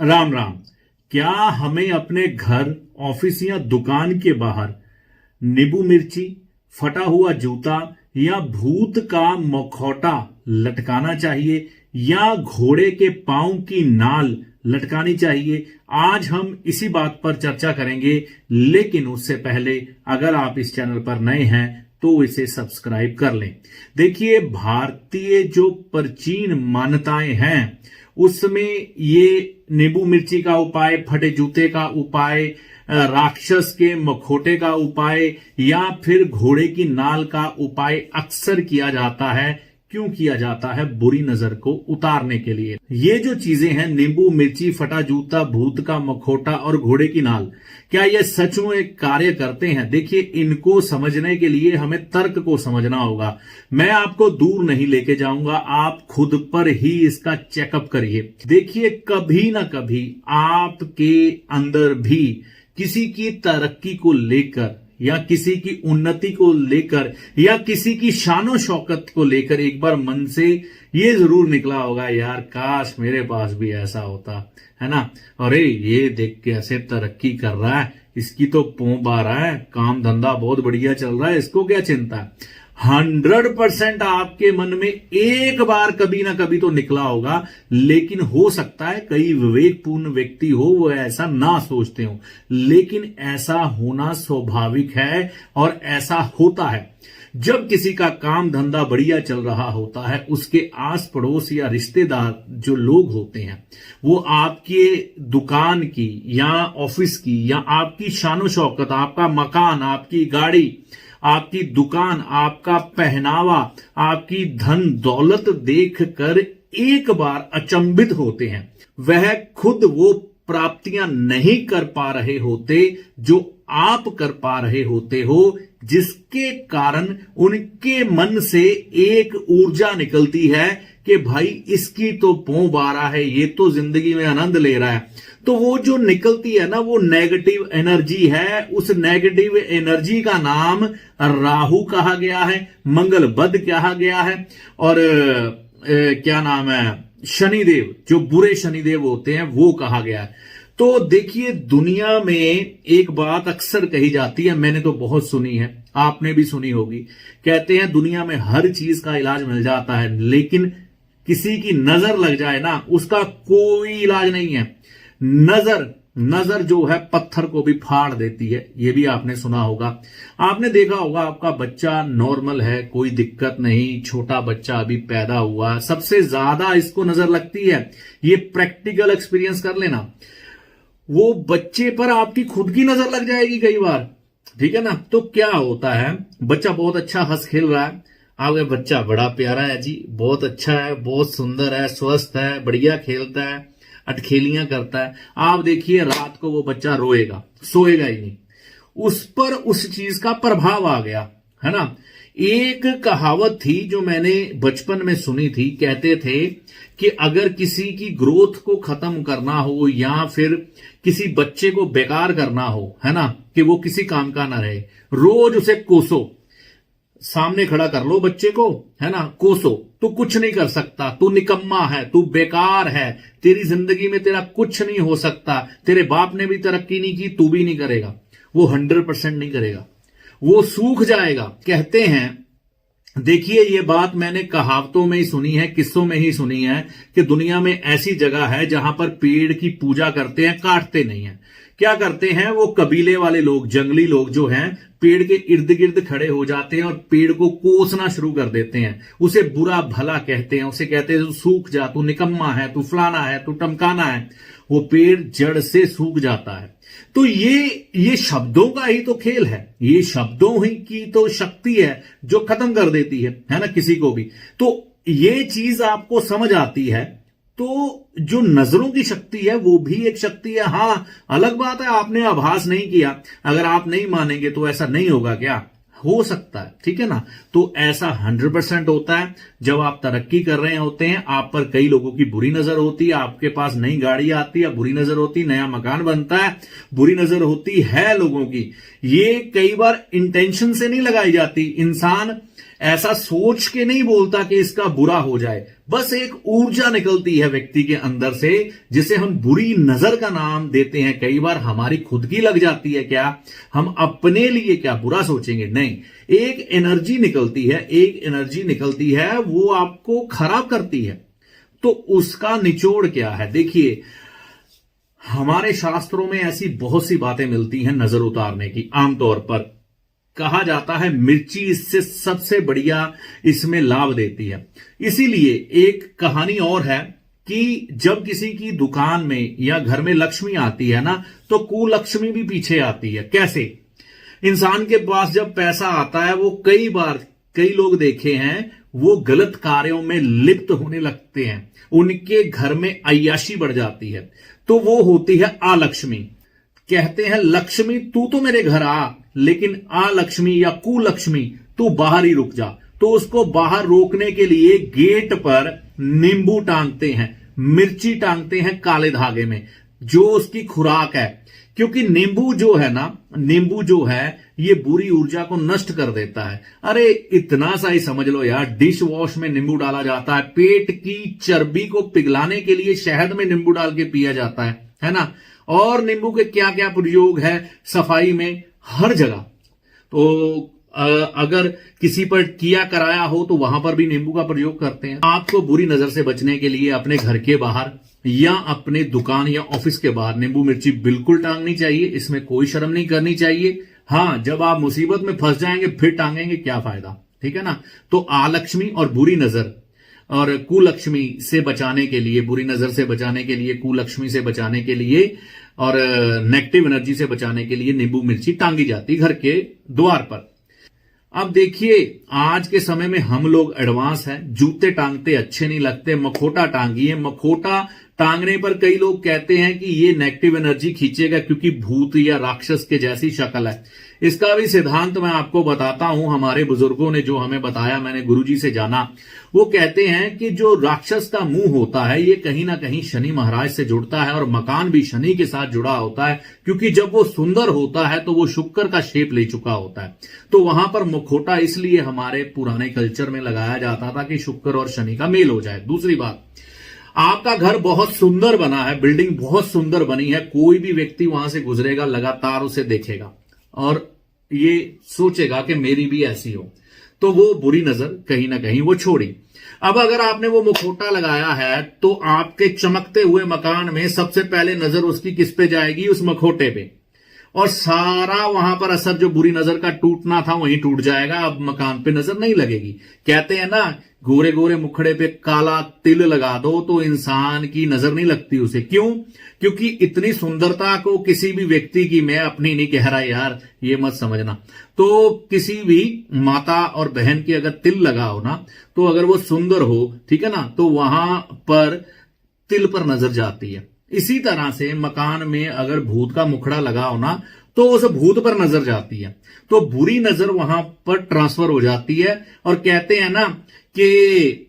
राम राम। क्या हमें अपने घर, ऑफिस या दुकान के बाहर नींबू मिर्ची, फटा हुआ जूता या भूत का मखौटा लटकाना चाहिए या घोड़े के पांव की नाल लटकानी चाहिए? आज हम इसी बात पर चर्चा करेंगे, लेकिन उससे पहले अगर आप इस चैनल पर नए हैं तो इसे सब्सक्राइब कर लें। देखिए, भारतीय जो प्राचीन मान्यताएं हैं उसमें ये नींबू मिर्ची का उपाय, फटे जूते का उपाय, राक्षस के मखोटे का उपाय या फिर घोड़े की नाल का उपाय अक्सर किया जाता है। क्यों किया जाता है? बुरी नजर को उतारने के लिए। ये जो चीजें हैं, नींबू मिर्ची, फटा जूता, भूत का मखोटा और घोड़े की नाल, क्या ये सच में कार्य करते हैं? देखिए, इनको समझने के लिए हमें तर्क को समझना होगा। मैं आपको दूर नहीं लेके जाऊंगा, आप खुद पर ही इसका चेकअप करिए। देखिए, कभी ना कभी आपके अंदर भी किसी की तरक्की को लेकर या किसी की उन्नति को लेकर या किसी की शानो शौकत को लेकर एक बार मन से ये जरूर निकला होगा, यार काश मेरे पास भी ऐसा होता, है ना। अरे ये देख के ऐसे तरक्की कर रहा है, इसकी तो पोंब आ रहा है, काम धंधा बहुत बढ़िया चल रहा है, इसको क्या चिंता है। 100% आपके मन में एक बार कभी ना कभी तो निकला होगा, लेकिन हो सकता है कई विवेकपूर्ण व्यक्ति हो वो ऐसा ना सोचते हो, लेकिन ऐसा होना स्वाभाविक है और ऐसा होता है। जब किसी का काम धंधा बढ़िया चल रहा होता है, उसके आस पड़ोस या रिश्तेदार जो लोग होते हैं वो आपके दुकान की या ऑफिस की या आपकी शानो शौकत, आपका मकान, आपकी गाड़ी, आपकी दुकान, आपका पहनावा, आपकी धन दौलत देखकर एक बार अचंभित होते हैं। वह खुद वो प्राप्तियां नहीं कर पा रहे होते जो आप कर पा रहे होते हो, जिसके कारण उनके मन से एक ऊर्जा निकलती है कि भाई इसकी तो पोंब आ रहा है, ये तो जिंदगी में आनंद ले रहा है। तो वो जो निकलती है ना, वो नेगेटिव एनर्जी है। उस नेगेटिव एनर्जी का नाम राहु कहा गया है, मंगल बुध कहा गया है, और क्या नाम है, शनिदेव, जो बुरे शनिदेव होते हैं वो कहा गया है। तो देखिए, दुनिया में एक बात अक्सर कही जाती है, मैंने तो बहुत सुनी है, आपने भी सुनी होगी। कहते हैं दुनिया में हर चीज का इलाज मिल जाता है, लेकिन किसी की नजर लग जाए ना, उसका कोई इलाज नहीं है। नजर जो है पत्थर को भी फाड़ देती है, यह भी आपने सुना होगा। आपने देखा होगा, आपका बच्चा नॉर्मल है, कोई दिक्कत नहीं, छोटा बच्चा अभी पैदा हुआ, सबसे ज्यादा इसको नजर लगती है। ये प्रैक्टिकल एक्सपीरियंस कर लेना, वो बच्चे पर आपकी खुद की नजर लग जाएगी कई बार, ठीक है ना। तो क्या होता है, बच्चा बहुत अच्छा हंस खेल रहा है, आपका बच्चा बड़ा प्यारा है जी, बहुत अच्छा है, बहुत सुंदर है, स्वस्थ है, बढ़िया खेलता है, अटखेलियां करता है। आप देखिए, रात को वो बच्चा रोएगा, सोएगा ही नहीं, उस पर उस चीज का प्रभाव आ गया, है ना। एक कहावत थी जो मैंने बचपन में सुनी थी, कहते थे कि अगर किसी की ग्रोथ को खत्म करना हो या फिर किसी बच्चे को बेकार करना हो, है ना, कि वो किसी काम का ना रहे, रोज उसे कोसो, सामने खड़ा कर लो बच्चे को, है ना, कोसो, तू कुछ नहीं कर सकता, तू निकम्मा है, तू बेकार है, तेरी जिंदगी में तेरा कुछ नहीं हो सकता, तेरे बाप ने भी तरक्की नहीं की, तू भी नहीं करेगा। वो 100% नहीं करेगा, वो सूख जाएगा। कहते हैं, देखिए ये बात मैंने कहावतों में ही सुनी है, किस्सों में ही सुनी है, कि दुनिया में ऐसी जगह है जहां पर पेड़ की पूजा करते हैं, काटते नहीं है। क्या करते हैं, वो कबीले वाले लोग, जंगली लोग जो हैं, पेड़ के इर्द गिर्द खड़े हो जाते हैं और पेड़ को कोसना शुरू कर देते हैं, उसे बुरा भला कहते हैं, उसे कहते हैं तू सूख जा, तू निकम्मा है, तू फलाना है, तू टमकाना है। वो पेड़ जड़ से सूख जाता है। तो ये शब्दों का ही तो खेल है, ये शब्दों ही की तो शक्ति है जो खत्म कर देती है ना किसी को भी। तो ये चीज आपको समझ आती है, तो जो नजरों की शक्ति है वो भी एक शक्ति है। हां, अलग बात है आपने आभास नहीं किया, अगर आप नहीं मानेंगे तो ऐसा नहीं होगा, क्या हो सकता है, ठीक है ना। तो ऐसा 100% होता है। जब आप तरक्की कर रहे होते हैं, आप पर कई लोगों की बुरी नजर होती है, आपके पास नई गाड़ी आती है, बुरी नजर होती है, नया मकान बनता है, बुरी नजर होती है लोगों की। ये कई बार इंटेंशन से नहीं लगाई जाती। इंसान ऐसा सोच के नहीं बोलता कि इसका बुरा हो जाए, बस एक ऊर्जा निकलती है व्यक्ति के अंदर से, जिसे हम बुरी नजर का नाम देते हैं। कई बार हमारी खुद की लग जाती है, क्या हम अपने लिए क्या बुरा सोचेंगे? नहीं, एक एनर्जी निकलती है, एक एनर्जी निकलती है, वो आपको खराब करती है। तो उसका निचोड़ क्या है? देखिए, हमारे शास्त्रों में ऐसी बहुत सी बातें मिलती हैं नजर उतारने की। आमतौर पर कहा जाता है मिर्ची इससे सबसे बढ़िया इसमें लाभ देती है। इसीलिए एक कहानी और है कि जब किसी की दुकान में या घर में लक्ष्मी आती है ना, तो कुलक्ष्मी भी पीछे आती है। कैसे? इंसान के पास जब पैसा आता है, वो कई बार कई लोग देखे हैं वो गलत कार्यों में लिप्त होने लगते हैं, उनके घर में अय्याशी बढ़ जाती है, तो वो होती है अलक्ष्मी। कहते हैं लक्ष्मी तू तो मेरे घर आ, लेकिन अलक्ष्मी या कुलक्ष्मी तू बाहर ही रुक जा। तो उसको बाहर रोकने के लिए गेट पर नींबू टांगते हैं, मिर्ची टांगते हैं काले धागे में, जो उसकी खुराक है। क्योंकि नींबू जो है ना, नींबू जो है ये बुरी ऊर्जा को नष्ट कर देता है। अरे इतना सा ही समझ लो यार, डिश वॉश में नींबू डाला जाता है, पेट की चर्बी को पिघलाने के लिए शहद में नींबू डाल के पिया जाता है ना। और नींबू के क्या क्या प्रयोग है सफाई में, हर जगह। तो अगर किसी पर किया कराया हो तो वहां पर भी नींबू का प्रयोग करते हैं। आपको बुरी नजर से बचने के लिए अपने घर के बाहर या अपने दुकान या ऑफिस के बाहर नींबू मिर्ची बिल्कुल टांगनी चाहिए, इसमें कोई शर्म नहीं करनी चाहिए। हां, जब आप मुसीबत में फंस जाएंगे फिर टांगेंगे, क्या फायदा? ठीक है ना। तो आलक्ष्मी और बुरी नजर और कुलक्ष्मी से बचाने के लिए, बुरी नजर से बचाने के लिए, कुलक्ष्मी से बचाने के लिए और नेगेटिव एनर्जी से बचाने के लिए नींबू मिर्ची टांगी जाती घर के द्वार पर। अब देखिए, आज के समय में हम लोग एडवांस हैं, जूते टांगते अच्छे नहीं लगते, मखोटा टांगिए। मखोटा टांगने पर कई लोग कहते हैं कि ये नेगेटिव एनर्जी खींचेगा क्योंकि भूत या राक्षस के जैसी शक्ल है। इसका भी सिद्धांत मैं आपको बताता हूं, हमारे बुजुर्गों ने जो हमें बताया, मैंने गुरुजी से जाना। वो कहते हैं कि जो राक्षस का मुंह होता है ये कहीं ना कहीं शनि महाराज से जुड़ता है, और मकान भी शनि के साथ जुड़ा होता है, क्योंकि जब वो सुंदर होता है तो वो शुक्र का शेप ले चुका होता है। तो वहां पर मुखौटा इसलिए हमारे पुराने कल्चर में लगाया जाता था कि शुक्र और शनि का मेल हो जाए। दूसरी बात, आपका घर बहुत सुंदर बना है, बिल्डिंग बहुत सुंदर बनी है, कोई भी व्यक्ति वहां से गुजरेगा लगातार उसे देखेगा और ये सोचेगा कि मेरी भी ऐसी हो, तो वो बुरी नजर कहीं ना कहीं वो छोड़ी। अब अगर आपने वो मुखौटा लगाया है तो आपके चमकते हुए मकान में सबसे पहले नजर उसकी किस पे जाएगी? उस मखौटे पे, और सारा वहां पर असर जो बुरी नजर का टूटना था वहीं टूट जाएगा, अब मकान पे नजर नहीं लगेगी। कहते हैं ना, गोरे गोरे मुखड़े पे काला तिल लगा दो तो इंसान की नजर नहीं लगती उसे। क्यों? क्योंकि इतनी सुंदरता को किसी भी व्यक्ति की, मैं अपनी नहीं कह रहा यार, ये मत समझना, तो किसी भी माता और बहन की अगर तिल लगाओ ना, तो अगर वो सुंदर हो, ठीक है ना, तो वहां पर तिल पर नजर जाती है। इसी तरह से मकान में अगर भूत का मुखड़ा लगाओ ना, तो उस भूत पर नजर जाती है, तो बुरी नजर वहां पर ट्रांसफर हो जाती है। और कहते हैं ना कि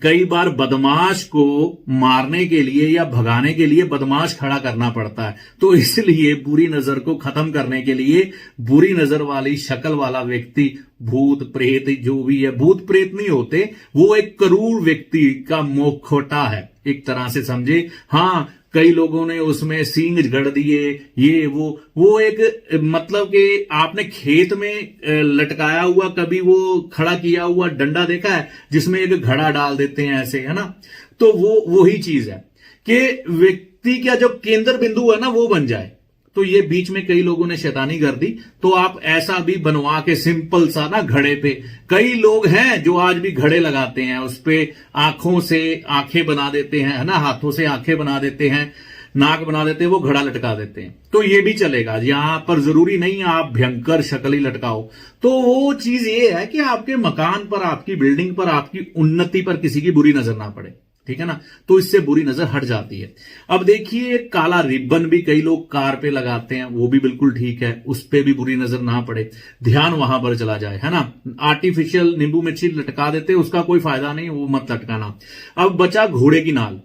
कई बार बदमाश को मारने के लिए या भगाने के लिए बदमाश खड़ा करना पड़ता है, तो इसलिए बुरी नजर को खत्म करने के लिए बुरी नजर वाली शक्ल वाला व्यक्ति, भूत प्रेत जो भी है, भूत प्रेत नहीं होते, वो एक क्रूर व्यक्ति का मुखौटा है एक तरह से, समझे। हां, कई लोगों ने उसमें सींग गड़ दिए, ये वो एक, मतलब कि आपने खेत में लटकाया हुआ कभी वो खड़ा किया हुआ डंडा देखा है जिसमें एक घड़ा डाल देते हैं ऐसे, है ना। तो वो ही चीज है कि व्यक्ति का जो केंद्र बिंदु है ना वो बन जाए। तो ये बीच में कई लोगों ने शैतानी कर दी, तो आप ऐसा भी बनवा के सिंपल सा ना घड़े पे, कई लोग हैं जो आज भी घड़े लगाते हैं, उस पे आंखों से आंखें बना देते हैं, है ना, हाथों से आंखें बना देते हैं, नाक बना देते हैं, वो घड़ा लटका देते हैं, तो ये भी चलेगा। यहां पर जरूरी नहीं आप भयंकर शक्ल ही लटकाओ। तो वो चीज ये है कि आपके मकान पर, आपकी बिल्डिंग पर, आपकी उन्नति पर किसी की बुरी नजर ना पड़े, ठीक है ना, तो इससे बुरी नजर हट जाती है। अब देखिए, काला रिबन भी कई लोग कार पे लगाते हैं, वो भी बिल्कुल ठीक है, उस पे भी बुरी नजर ना पड़े, ध्यान वहां पर चला जाए, है ना। आर्टिफिशियल नींबू मिर्ची लटका देते, उसका कोई फायदा नहीं, वो मत लटकाना। अब बचा घोड़े की नाल।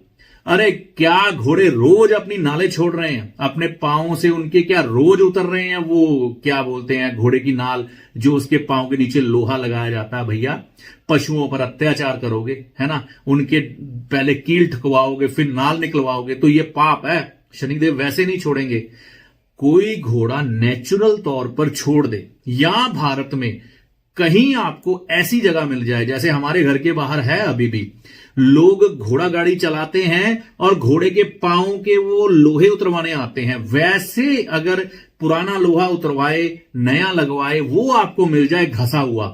अरे क्या घोड़े रोज अपनी नाले छोड़ रहे हैं, अपने पांवों से उनके क्या रोज उतर रहे हैं वो क्या बोलते हैं घोड़े की नाल, जो उसके पांव के नीचे लोहा लगाया जाता है। भैया पशुओं पर अत्याचार करोगे, है ना, उनके पहले कील ठुकवाओगे फिर नाल निकलवाओगे, तो ये पाप है। शनिदेव वैसे नहीं छोड़ेंगे। कोई घोड़ा नेचुरल तौर पर छोड़ दे, या भारत में कहीं आपको ऐसी जगह मिल जाए, जैसे हमारे घर के बाहर है अभी भी लोग घोड़ा गाड़ी चलाते हैं और घोड़े के पांव के वो लोहे उतरवाने आते हैं, वैसे अगर पुराना लोहा उतरवाए नया लगवाए वो आपको मिल जाए घसा हुआ,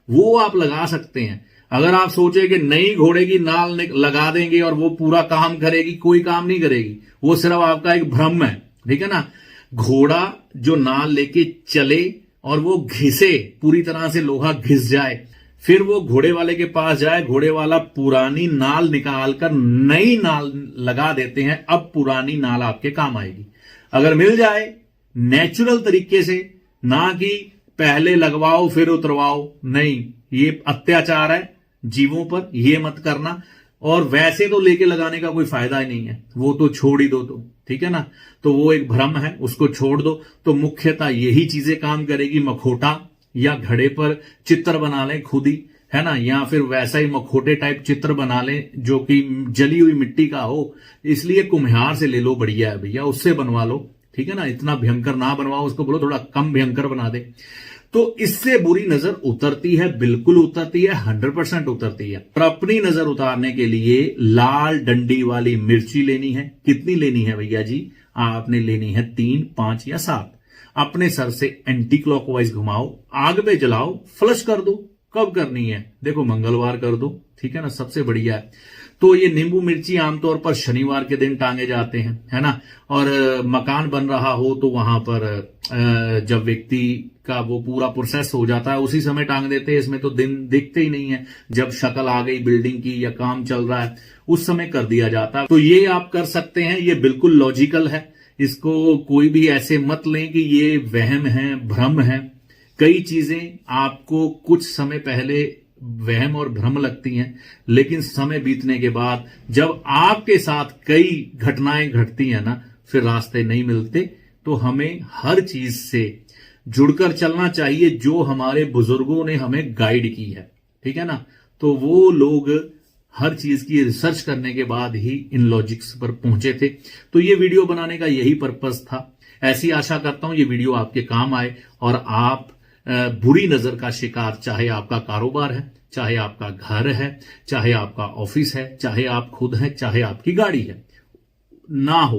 वो आप लगा सकते हैं। अगर आप सोचे कि नई घोड़े की नाल लगा देंगे और वो पूरा काम करेगी, कोई काम नहीं करेगी, वो सिर्फ आपका एक भ्रम है, ठीक है ना। घोड़ा जो नाल लेके चले और वो घिसे, पूरी तरह से लोहा घिस जाए, फिर वो घोड़े वाले के पास जाए, घोड़े वाला पुरानी नाल निकालकर नई नाल लगा देते हैं, अब पुरानी नाल आपके काम आएगी। अगर मिल जाए नेचुरल तरीके से, ना कि पहले लगवाओ फिर उतरवाओ, नहीं, ये अत्याचार है जीवों पर, ये मत करना। और वैसे तो लेके लगाने का कोई फायदा ही नहीं है, वो तो छोड़ ही दो, तो ठीक है ना। तो वो एक भ्रम है, उसको छोड़ दो। तो मुख्यतः यही चीजें काम करेगी। मखोटा या घड़े पर चित्र बना लें खुद ही, है ना, या फिर वैसा ही मखोटे टाइप चित्र बना लें जो कि जली हुई मिट्टी का हो, इसलिए कुम्हार से ले लो, बढ़िया है भैया, उससे बनवा लो, ठीक है ना। इतना भयंकर ना बनवाओ, उसको बोलो थोड़ा कम भयंकर बना दे, तो इससे बुरी नजर उतरती है, बिल्कुल उतरती है, 100% उतरती है। और अपनी नजर उतारने के लिए लाल डंडी वाली मिर्ची लेनी है। कितनी लेनी है भैया जी? आपने लेनी है 3, 5 या 7। अपने सर से एंटी क्लॉकवाइज घुमाओ, आग पे जलाओ, फ्लश कर दो। कब करनी है? देखो मंगलवार कर दो, ठीक है ना, सबसे बढ़िया है। तो ये नींबू मिर्ची आमतौर पर शनिवार के दिन टांगे जाते हैं, है ना। और मकान बन रहा हो तो वहां पर जब व्यक्ति का वो पूरा प्रोसेस हो जाता है उसी समय टांग देते हैं। इसमें तो दिन दिखते ही नहीं है, जब शक्ल आ गई बिल्डिंग की या काम चल रहा है उस समय कर दिया जाता है। तो ये आप कर सकते हैं, ये बिल्कुल लॉजिकल है। इसको कोई भी ऐसे मत लें कि ये वहम है, भ्रम है। कई चीजें आपको कुछ समय पहले वहम और भ्रम लगती हैं, लेकिन समय बीतने के बाद जब आपके साथ कई घटनाएं घटती हैं ना, फिर रास्ते नहीं मिलते। तो हमें हर चीज से जुड़कर चलना चाहिए जो हमारे बुजुर्गों ने हमें गाइड की है, ठीक है ना। तो वो लोग हर चीज की रिसर्च करने के बाद ही इन लॉजिक्स पर पहुंचे थे। तो ये वीडियो बनाने का यही पर्पस था। ऐसी आशा करता हूं ये वीडियो आपके काम आए और आप बुरी नजर का शिकार, चाहे आपका कारोबार है, चाहे आपका घर है, चाहे आपका ऑफिस है, चाहे आप खुद हैं, चाहे आपकी गाड़ी है, ना हो,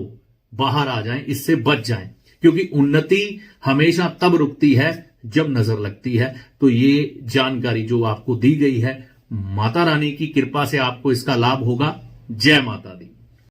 बाहर आ जाएं, इससे बच जाएं। क्योंकि उन्नति हमेशा तब रुकती है जब नजर लगती है। तो ये जानकारी जो आपको दी गई है, माता रानी की कृपा से आपको इसका लाभ होगा। जय माता दी।